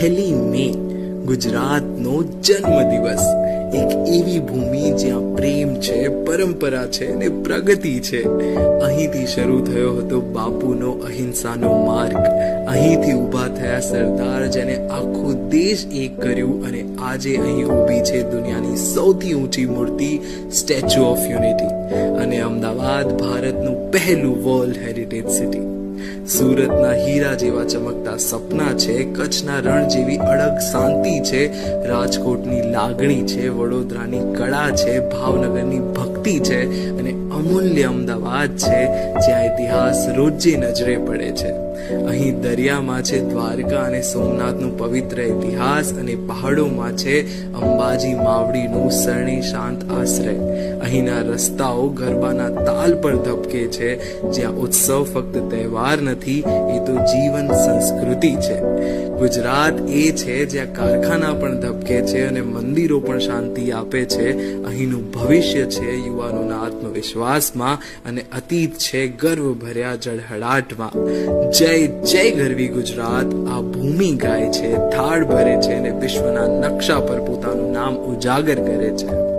1 મે ગુજરાતનો જન્મદિવસ, એક એવી ભૂમિ જ્યાં પ્રેમ છે, પરંપરા છે અને પ્રગતિ છે. અહીંથી શરૂ થયો હતો બાપુનો અહિંસાનો માર્ગ. અહીંથી ઊભા થયા સરદાર, જેને આખો દેશ એક કર્યું, અને આજે અહીં ઊભી છે દુનિયાની સૌથી ઊંચી મૂર્તિ, સ્ટેચ્યુ ઓફ યુનિટી. અને અમદાવાદ ભારતનું પહેલું વર્લ્ડ હેરિટેજ સિટી. સુરતના હીરા જેવા ચમકતા સપના છે, કચ્છના રણ જેવી અડગ શાંતિ છે, રાજકોટની લાગણી છે, વડોદરાની કળા છે, ભાવનગરની ભક્તિ છે, અને અમૂલ્ય અમદાવાદ છે જ્યાં ઇતિહાસ રોજે નજરે પડે છે. અહીં દરિયામાં છે દ્વારકા અને સોમનાથનું પવિત્ર ઇતિહાસ, અને પહાડોમાં છે અંબાજી માવડીનું શરણી શાંત આશ્રય. અહીંના રસ્તાઓ ગરબાના તાલ પર ધબકે છે, જ્યાં ઉત્સવ ફક્ત તહેવાર નથી, એ તો જીવન સંસ્કૃતિ છે. ગુજરાત એ છે જ્યાં કારખાના પણ ધબકે છે અને મંદિરો પણ શાંતિ આપે છે. અહીંનું ભવિષ્ય છે યુવાનોના આત્મવિશ્વાસમાં, અને અતીત છે ગર્વ ભર્યા જળહળાટમાં. જય જય ગરવી ગુજરાત. આ ભૂમિ ગાય છે, થાળ ભરે છે અને વિશ્વના નકશા પર પોતાનું નામ ઉજાગર કરે છે.